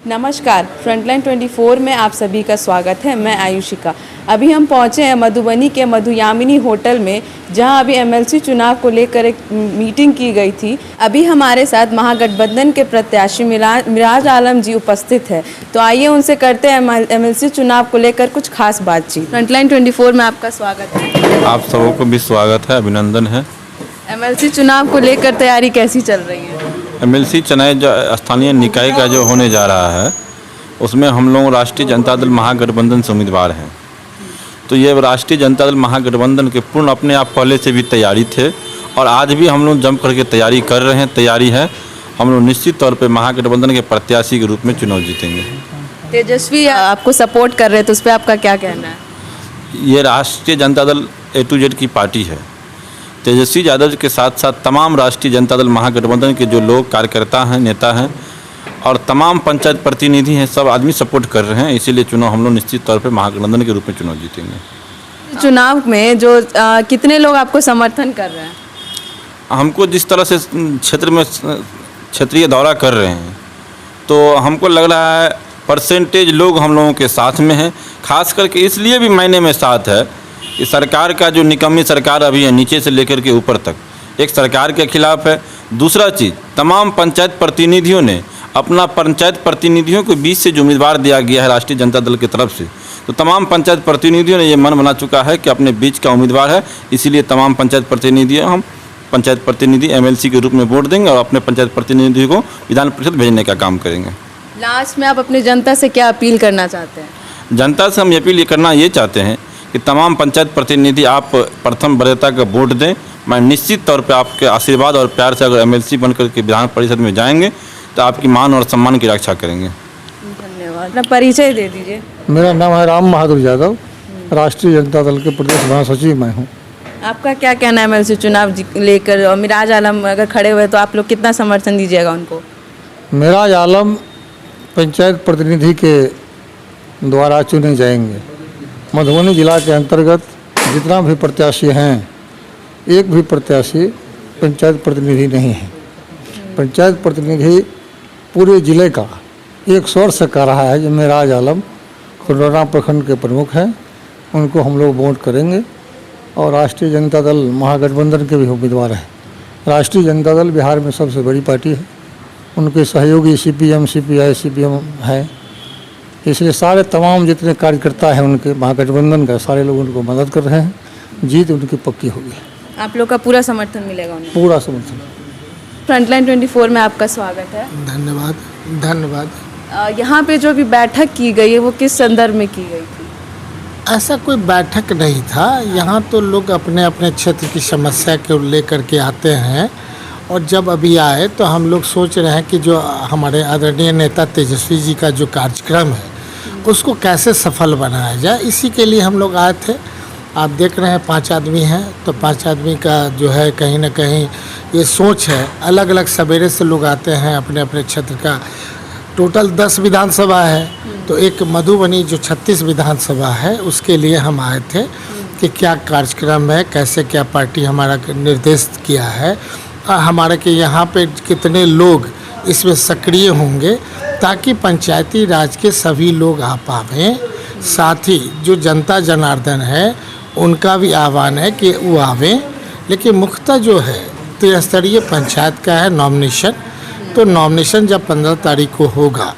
नमस्कार, फ्रंटलाइन 24 में आप सभी का स्वागत है। मैं आयुषिका। अभी हम पहुंचे हैं मधुबनी के मधुयामिनी होटल में, जहां अभी एमएलसी चुनाव को लेकर एक मीटिंग की गई थी। अभी हमारे साथ महागठबंधन के प्रत्याशी मिराज आलम जी उपस्थित है, तो आइए उनसे करते हैं एमएलसी चुनाव को लेकर कुछ खास बातचीत। फ्रंटलाइन 24 में आपका स्वागत है। आप सबों को भी स्वागत है, अभिनंदन है। एमएलसी चुनाव को लेकर तैयारी कैसी चल रही है? एमएलसी चुनाव जो स्थानीय निकाय का जो होने जा रहा है, उसमें हम लोग राष्ट्रीय जनता दल महागठबंधन से उम्मीदवार हैं। तो ये राष्ट्रीय जनता दल महागठबंधन के पूर्ण अपने आप पहले से भी तैयारी थे और आज भी हम लोग जम करके तैयारी कर रहे हैं। तैयारी है, हम लोग निश्चित तौर पे महागठबंधन के प्रत्याशी के रूप में चुनाव जीतेंगे। तेजस्वी आपको सपोर्ट कर रहे हैं, तो उस पर आपका क्या कहना है? ये राष्ट्रीय Janata Dal A to Z की पार्टी है। तेजस्वी यादव के साथ साथ तमाम राष्ट्रीय जनता दल महागठबंधन के जो लोग कार्यकर्ता हैं, नेता हैं और तमाम पंचायत प्रतिनिधि हैं, सब आदमी सपोर्ट कर रहे हैं। इसीलिए चुनाव हम लोग निश्चित तौर पे महागठबंधन के रूप में चुनाव जीतेंगे। चुनाव में जो कितने लोग आपको समर्थन कर रहे हैं? हमको जिस तरह से क्षेत्र में क्षेत्रीय दौरा कर रहे हैं, तो हमको लग रहा है परसेंटेज लोग हम लोगों के साथ में हैं। खास करके इसलिए भी मायने में साथ है कि सरकार का जो निकम्मी सरकार अभी है, नीचे से लेकर के ऊपर तक, एक सरकार के खिलाफ है। दूसरा चीज़, तमाम पंचायत प्रतिनिधियों ने अपना पंचायत प्रतिनिधियों को बीच से जो उम्मीदवार दिया गया है राष्ट्रीय जनता दल की तरफ से, तो तमाम पंचायत प्रतिनिधियों ने ये मन बना चुका है कि अपने बीच का उम्मीदवार है। इसीलिए तमाम पंचायत प्रतिनिधियों हम पंचायत प्रतिनिधि एमएलसी के रूप में वोट देंगे और अपने पंचायत प्रतिनिधि को विधान परिषद भेजने का काम करेंगे। लास्ट में आप अपनी जनता से क्या अपील करना चाहते हैं? जनता से हम अपील करना ये चाहते हैं कि तमाम पंचायत प्रतिनिधि आप प्रथम वरीयता का वोट दें। मैं निश्चित तौर पे आपके आशीर्वाद और प्यार से अगर एमएलसी बनकर के विधान परिषद में जाएंगे तो आपकी मान और सम्मान की रक्षा करेंगे। धन्यवाद। अपना परिचय दे दीजिए। मेरा नाम है राम बहादुर यादव, राष्ट्रीय जनता दल के प्रदेश महासचिव मैं हूँ। आपका क्या कहना है एमएलसी चुनाव लेकर? और मिराज आलम अगर खड़े हुए तो आप लोग कितना समर्थन दीजिएगा उनको? मिराज आलम पंचायत प्रतिनिधि के द्वारा चुने जाएंगे। मधुबनी जिला के अंतर्गत जितना भी प्रत्याशी हैं, एक भी प्रत्याशी पंचायत प्रतिनिधि नहीं है। पंचायत प्रतिनिधि पूरे जिले का एक स्वर से कह रहा है कि मिराज आलम खुर्राना प्रखंड के प्रमुख हैं, उनको हम लोग वोट करेंगे और राष्ट्रीय जनता दल महागठबंधन के भी उम्मीदवार हैं। राष्ट्रीय जनता दल बिहार में सबसे बड़ी पार्टी है, उनके सहयोगी CPM, CPI, CPM है। इसलिए सारे तमाम जितने कार्यकर्ता हैं उनके महागठबंधन का, सारे लोग उनको मदद कर रहे हैं। जीत उनकी पक्की होगी। आप लोग का पूरा समर्थन मिलेगा उन्हें? पूरा समर्थन। फ्रंटलाइन 24 में आपका स्वागत है। धन्यवाद। यहाँ पे जो भी बैठक की गई है वो किस संदर्भ में की गई थी? ऐसा कोई बैठक नहीं था। यहाँ तो लोग अपने अपने क्षेत्र की समस्या को लेकर के आते हैं और जब अभी आए तो हम लोग सोच रहे हैं कि जो हमारे आदरणीय नेता तेजस्वी जी का जो कार्यक्रम है उसको कैसे सफल बनाया जाए, इसी के लिए हम लोग आए थे। आप देख रहे हैं 5 आदमी हैं, तो 5 आदमी का जो है कहीं ना कहीं ये सोच है। अलग अलग सवेरे से लोग आते हैं अपने अपने क्षेत्र का। टोटल 10 विधानसभा है, तो एक मधुबनी जो 36 विधानसभा है उसके लिए हम आए थे कि क्या कार्यक्रम है, कैसे क्या पार्टी हमारा निर्देश किया है, हमारे के यहाँ पे कितने लोग इसमें सक्रिय होंगे ताकि पंचायती राज के सभी लोग आ पावें। साथ ही जो जनता जनार्दन है उनका भी आह्वान है कि वो आवें। लेकिन मुख्यतः जो है त्रिस्तरीय पंचायत का है नॉमिनेशन, तो नॉमिनेशन जब 15 तारीख को होगा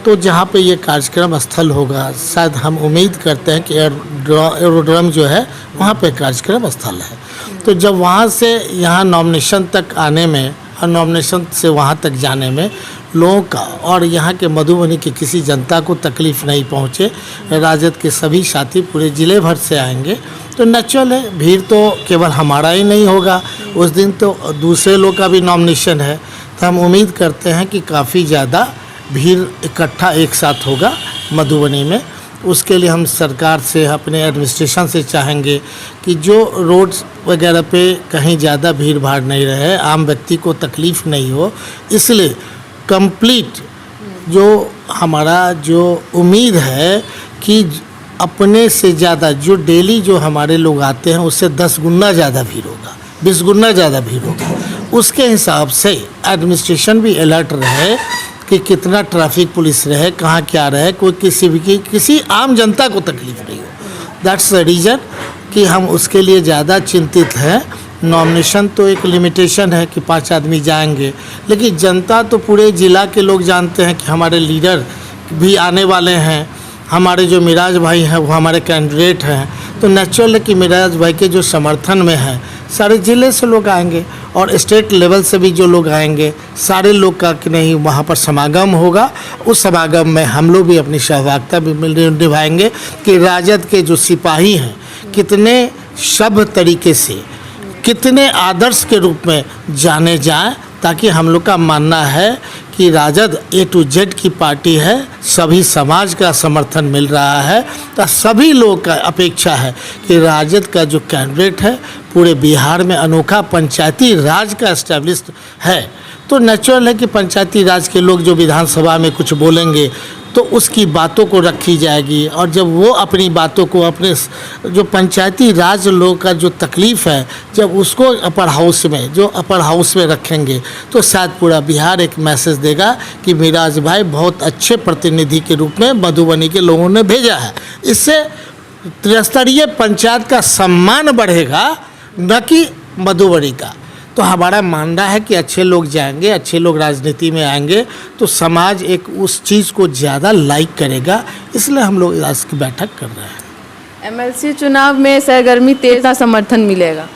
तो जहाँ पे ये कार्यक्रम स्थल होगा, शायद हम उम्मीद करते हैं कि एरोड्रम जो है वहाँ पे कार्यक्रम स्थल है। तो जब वहाँ से यहाँ नॉमिनेशन तक आने में और नॉमिनेशन से वहाँ तक जाने में लोगों का और यहाँ के मधुबनी की किसी जनता को तकलीफ़ नहीं पहुँचे, राजद के सभी साथी पूरे ज़िले भर से आएंगे, तो नेचुरल है भीड़ तो केवल हमारा ही नहीं होगा, उस दिन तो दूसरे लोग का भी नॉमिनेशन है। तो हम उम्मीद करते हैं कि काफ़ी ज़्यादा भीड़ इकट्ठा एक साथ होगा मधुबनी में। उसके लिए हम सरकार से, अपने एडमिनिस्ट्रेशन से चाहेंगे कि जो रोड्स वगैरह पे कहीं ज़्यादा भीड़ भाड़ नहीं रहे, आम व्यक्ति को तकलीफ़ नहीं हो, इसलिए कंप्लीट जो हमारा जो उम्मीद है कि अपने से ज़्यादा जो डेली जो हमारे लोग आते हैं उससे 10 गुना ज़्यादा भीड़ होगा, 20 गुना ज़्यादा भीड़ होगा। उसके हिसाब से एडमिनिस्ट्रेशन भी अलर्ट रहे कि कितना ट्रैफिक पुलिस रहे, कहाँ क्या रहे, कोई किसी आम जनता को तकलीफ नहीं हो। दैट्स द रीज़न कि हम उसके लिए ज़्यादा चिंतित हैं। नॉमिनेशन तो एक लिमिटेशन है कि 5 आदमी जाएंगे, लेकिन जनता तो पूरे ज़िला के लोग जानते हैं कि हमारे लीडर भी आने वाले हैं। हमारे जो मिराज भाई हैं वो हमारे कैंडिडेट हैं, तो नेचुरल है कि मिराज भाई के जो समर्थन में हैं सारे ज़िले से लोग आएंगे और स्टेट लेवल से भी जो लोग आएंगे, सारे लोग का कि नहीं वहाँ पर समागम होगा। उस समागम में हम लोग भी अपनी सहभागिता भी निभाएंगे कि राजद के जो सिपाही हैं कितने सभ्य तरीके से, कितने आदर्श के रूप में जाने जाएं, ताकि हम लोग का मानना है कि राजद A to Z की पार्टी है, सभी समाज का समर्थन मिल रहा है। तो सभी लोग का अपेक्षा है कि राजद का जो कैंडिडेट है पूरे बिहार में अनोखा पंचायती राज का एस्टेब्लिश्ड है। तो नेचुरल है कि पंचायती राज के लोग जो विधानसभा में कुछ बोलेंगे तो उसकी बातों को रखी जाएगी, और जब वो अपनी बातों को अपने जो पंचायती राज लोग का जो तकलीफ़ है जब उसको अपर हाउस में रखेंगे तो शायद पूरा बिहार एक मैसेज देगा कि मिराज भाई बहुत अच्छे प्रतिनिधि के रूप में मधुबनी के लोगों ने भेजा है। इससे त्रिस्तरीय पंचायत का सम्मान बढ़ेगा, न कि मधुबनी का। तो हमारा मानना है कि अच्छे लोग जाएंगे, अच्छे लोग राजनीति में आएंगे तो समाज एक उस चीज़ को ज़्यादा लाइक करेगा, इसलिए हम लोग आज की बैठक कर रहे हैं। MLC चुनाव में सरगर्मी तेज समर्थन मिलेगा?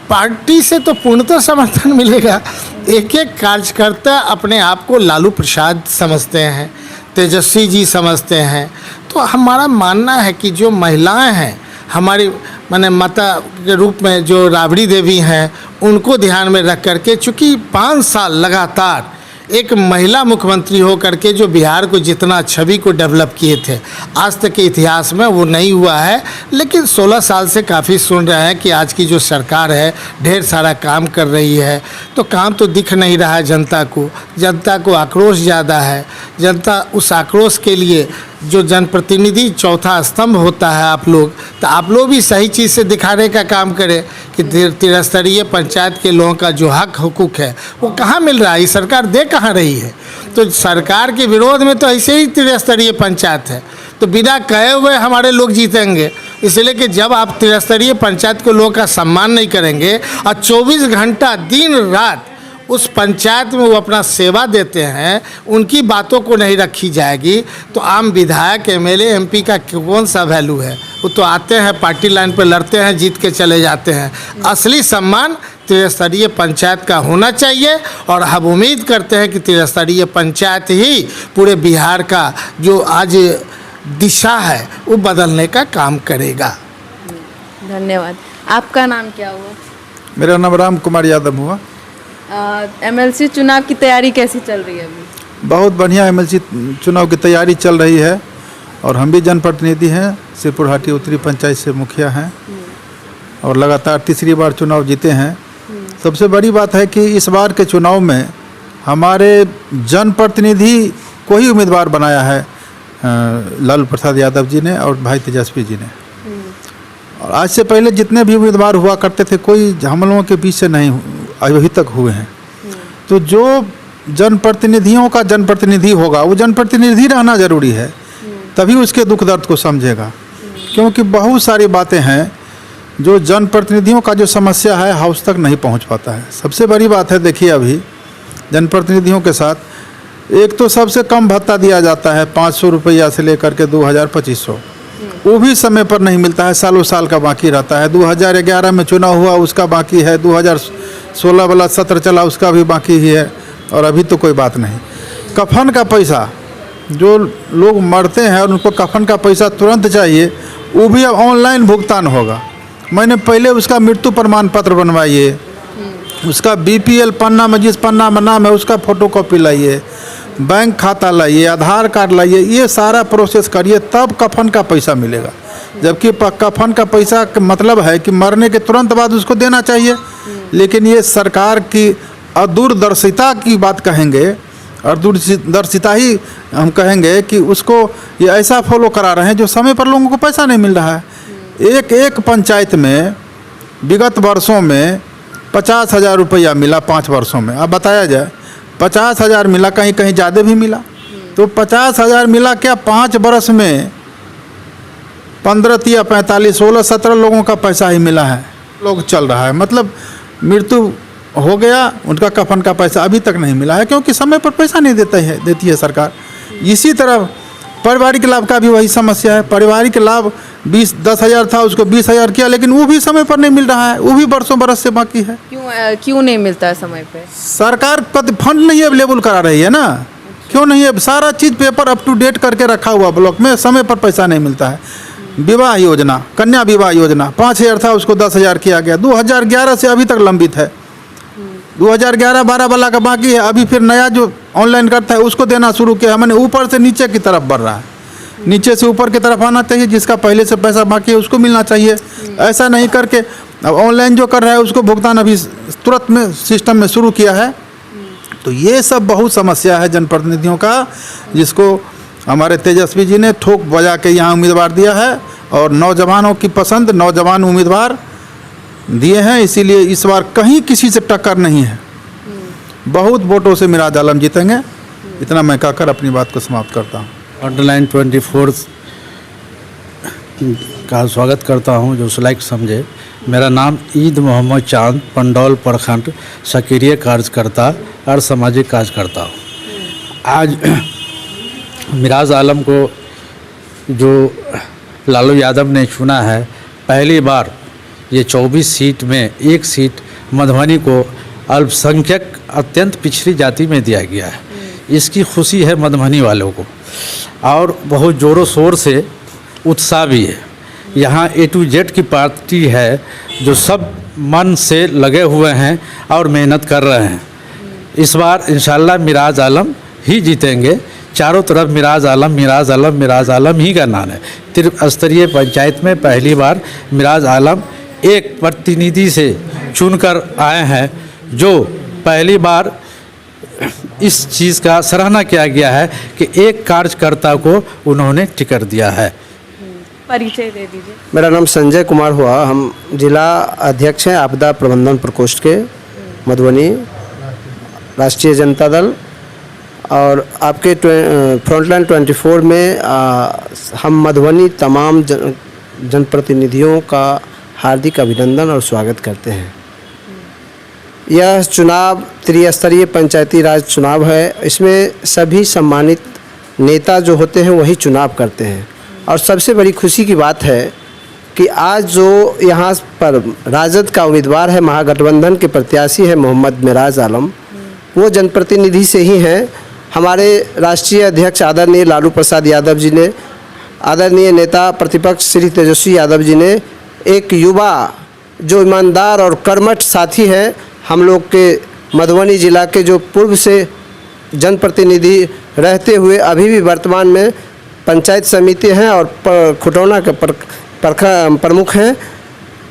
पार्टी से तो पूर्णतः समर्थन मिलेगा। एक एक कार्यकर्ता अपने आप को लालू प्रसाद समझते हैं, तेजस्वी जी समझते हैं। तो हमारा मानना है कि जो महिलाएं हैं हमारी माता के रूप में जो राबड़ी देवी हैं, उनको ध्यान में रख करके, चूँकि 5 साल लगातार एक महिला मुख्यमंत्री हो करके जो बिहार को जितना छवि को डेवलप किए थे आज तक के इतिहास में वो नहीं हुआ है। लेकिन 16 साल से काफ़ी सुन रहे हैं कि आज की जो सरकार है ढेर सारा काम कर रही है, तो काम तो दिख नहीं रहा है जनता को आक्रोश ज़्यादा है। जनता उस आक्रोश के लिए जो जनप्रतिनिधि चौथा स्तंभ होता है आप लोग, तो आप लोग भी सही चीज़ से दिखाने का काम करें कि त्रिस्तरीय पंचायत के लोगों का जो हक हुकूक है वो कहाँ मिल रहा है, ये सरकार दे कहाँ रही है। तो सरकार के विरोध में तो ऐसे ही त्रिस्तरीय पंचायत है, तो बिना कहे हुए हमारे लोग जीतेंगे। इसलिए कि जब आप त्रिस्तरीय पंचायत के लोगों का सम्मान नहीं करेंगे और 24 घंटा दिन रात उस पंचायत में वो अपना सेवा देते हैं, उनकी बातों को नहीं रखी जाएगी, तो आम विधायक MLA MP का कौन सा वैल्यू है। वो तो आते हैं पार्टी लाइन पर लड़ते हैं, जीत के चले जाते हैं। असली सम्मान त्रिस्तरीय पंचायत का होना चाहिए, और हम उम्मीद करते हैं कि त्रिस्तरीय पंचायत ही पूरे बिहार का जो आज दिशा है वो बदलने का काम करेगा। धन्यवाद। आपका नाम क्या हुआ? मेरा नाम राम कुमार यादव हुआ। MLC चुनाव की तैयारी कैसी चल रही है अभी? बहुत बढ़िया MLC चुनाव की तैयारी चल रही है, और हम भी जनप्रतिनिधि हैं, सिरपुर हाटी उत्तरी पंचायत से मुखिया हैं और लगातार तीसरी बार चुनाव जीते हैं। सबसे बड़ी बात है कि इस बार के चुनाव में हमारे जनप्रतिनिधि को ही उम्मीदवार बनाया है लालू प्रसाद यादव जी ने और भाई तेजस्वी जी ने। और आज से पहले जितने भी उम्मीदवार हुआ करते थे कोई हम लोगों के बीच से नहीं अभी तक हुए हैं। तो जो जनप्रतिनिधियों का जनप्रतिनिधि होगा वो जनप्रतिनिधि रहना ज़रूरी है, तभी उसके दुख दर्द को समझेगा। क्योंकि बहुत सारी बातें हैं जो जनप्रतिनिधियों का जो समस्या है हाउस तक नहीं पहुंच पाता है। सबसे बड़ी बात है, देखिए अभी जनप्रतिनिधियों के साथ एक तो सबसे कम भत्ता दिया जाता है 500 रुपया से लेकर के 2000-2500, वो भी समय पर नहीं मिलता है, सालों साल का बाकी रहता है। 2011 में चुनाव हुआ उसका बाकी है, 2016 वाला सत्र चला उसका भी बाकी ही है, और अभी तो कोई बात नहीं। कफन का पैसा, जो लोग मरते हैं और उनको कफन का पैसा तुरंत चाहिए, वो भी अब ऑनलाइन भुगतान होगा। मैंने पहले उसका मृत्यु प्रमाण पत्र बनवाइए, उसका BPL पन्ना में जिस पन्ना में नाम है उसका फ़ोटोकॉपी लाइए, बैंक खाता लाइए, आधार कार्ड लाइए, ये सारा प्रोसेस करिए तब कफन का पैसा मिलेगा। जबकि कफन का पैसा का मतलब है कि मरने के तुरंत बाद उसको देना चाहिए। लेकिन ये सरकार की अदूरदर्शिता की बात कहेंगे, और दूरदर्शिता ही हम कहेंगे कि उसको ये ऐसा फॉलो करा रहे हैं जो समय पर लोगों को पैसा नहीं मिल रहा है। एक पंचायत में विगत वर्षों में 50,000 रुपया मिला 5 वर्षों में। अब बताया जाए 50,000 मिला, कहीं कहीं ज़्यादा भी मिला। तो 50,000 मिला क्या 5 बरस में 15 या 45, 16, 17 लोगों का पैसा ही मिला है। लोग चल रहा है, मतलब मृत्यु हो गया, उनका कफन का पैसा अभी तक नहीं मिला है, क्योंकि समय पर पैसा नहीं देती है सरकार। इसी तरह पारिवारिक लाभ का भी वही समस्या है। पारिवारिक लाभ 10,000 था, उसको 20,000 किया, लेकिन वो भी समय पर नहीं मिल रहा है, वो भी बरसों बरस से बाकी है। क्यों नहीं मिलता है समय पे? सरकार फंड नहीं अवेलेबल करा रही है ना। क्यों नहीं है? सारा चीज़ पेपर अप टू डेट करके रखा हुआ ब्लॉक में, समय पर पैसा नहीं मिलता है। विवाह योजना, कन्या विवाह योजना 5,000 था, उसको 10,000 किया गया। 2011 से अभी तक लंबित है। 2011-12 वाला का बाकी है। अभी फिर नया जो ऑनलाइन करता है उसको देना शुरू किया है। मैंने ऊपर से नीचे की तरफ बढ़ रहा है, नीचे से ऊपर की तरफ आना चाहिए। जिसका पहले से पैसा बाकी है उसको मिलना चाहिए। ऐसा नहीं करके अब ऑनलाइन जो कर रहा है उसको भुगतान अभी तुरंत में सिस्टम में शुरू किया है। तो ये सब बहुत समस्या है जनप्रतिनिधियों का, जिसको हमारे तेजस्वी जी ने ठोक बजा के यहाँ उम्मीदवार दिया है, और नौजवानों की पसंद नौजवान उम्मीदवार दिए हैं। इसीलिए इस बार कहीं किसी से टक्कर नहीं है। बहुत वोटों से मिराज आलम जीतेंगे। इतना मैं कहकर अपनी बात को समाप्त करता हूँ। फ्रंटलाइन 24 का स्वागत करता हूँ, जो लाइक समझे। मेरा नाम ईद मोहम्मद चांद, पंडौल प्रखंड सक्रिय कार्यकर्ता और सामाजिक कार्यकर्ता हूँ। आज मिराज आलम को जो लालू यादव ने चुना है, पहली बार ये 24 सीट में 1 सीट मधुबनी को अल्पसंख्यक अत्यंत पिछड़ी जाति में दिया गया है। इसकी खुशी है मधुबनी वालों को, और बहुत ज़ोरों शोर से उत्साह भी है। यहाँ A to Z की पार्टी है जो सब मन से लगे हुए हैं और मेहनत कर रहे हैं। इस बार इंशाल्लाह मिराज आलम ही जीतेंगे। चारों तरफ मिराज आलम मिराज आलम मिराज आलम ही का नाम है। त्रिस्तरीय पंचायत में पहली बार मिराज आलम एक प्रतिनिधि से चुनकर आए हैं, जो पहली बार इस चीज़ का सराहना किया गया है कि एक कार्यकर्ता को उन्होंने टिकट दिया है। परिचय दे दीजिए। मेरा नाम संजय कुमार हुआ, हम जिला अध्यक्ष हैं आपदा प्रबंधन प्रकोष्ठ के, मधुबनी राष्ट्रीय जनता दल। और आपके फ्रंटलाइन 24 में हम मधुबनी तमाम जनप्रतिनिधियों का हार्दिक अभिनंदन और स्वागत करते हैं। यह चुनाव त्रिस्तरीय पंचायती राज चुनाव है। इसमें सभी सम्मानित नेता जो होते हैं वही चुनाव करते हैं। और सबसे बड़ी खुशी की बात है कि आज जो यहाँ पर राजद का उम्मीदवार है, महागठबंधन के प्रत्याशी है मोहम्मद मिराज आलम, वो जनप्रतिनिधि से ही हैं। हमारे राष्ट्रीय अध्यक्ष आदरणीय लालू प्रसाद यादव जी ने, आदरणीय नेता प्रतिपक्ष श्री तेजस्वी यादव जी ने, एक युवा जो ईमानदार और कर्मठ साथी हैं, हम लोग के मधुबनी जिला के, जो पूर्व से जनप्रतिनिधि रहते हुए अभी भी वर्तमान में पंचायत समिति हैं और खुटौना के प्रमुख हैं,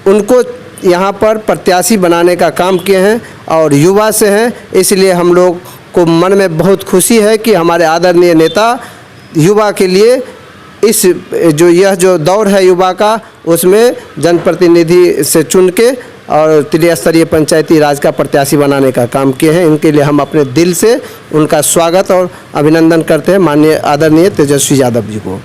उनको यहाँ पर प्रत्याशी बनाने का काम किए हैं और युवा से हैं। इसलिए हम लोग को मन में बहुत खुशी है कि हमारे आदरणीय नेता युवा के लिए इस यह जो दौर है युवा का, उसमें जनप्रतिनिधि से चुन के और त्रिस्तरीय पंचायती राज का प्रत्याशी बनाने का काम किए हैं। इनके लिए हम अपने दिल से उनका स्वागत और अभिनंदन करते हैं, माननीय आदरणीय तेजस्वी यादव जी को।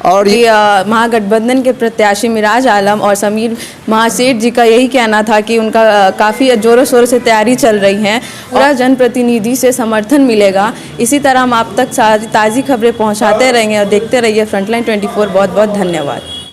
और ये महागठबंधन के प्रत्याशी मिराज आलम और समीर महासेठ जी का यही कहना था कि उनका काफ़ी ज़ोरों शोरों से तैयारी चल रही है, पूरा जनप्रतिनिधि से समर्थन मिलेगा। इसी तरह हम आप तक सारी ताज़ी खबरें पहुंचाते रहेंगे और देखते रहिए फ्रंटलाइन 24। बहुत बहुत धन्यवाद।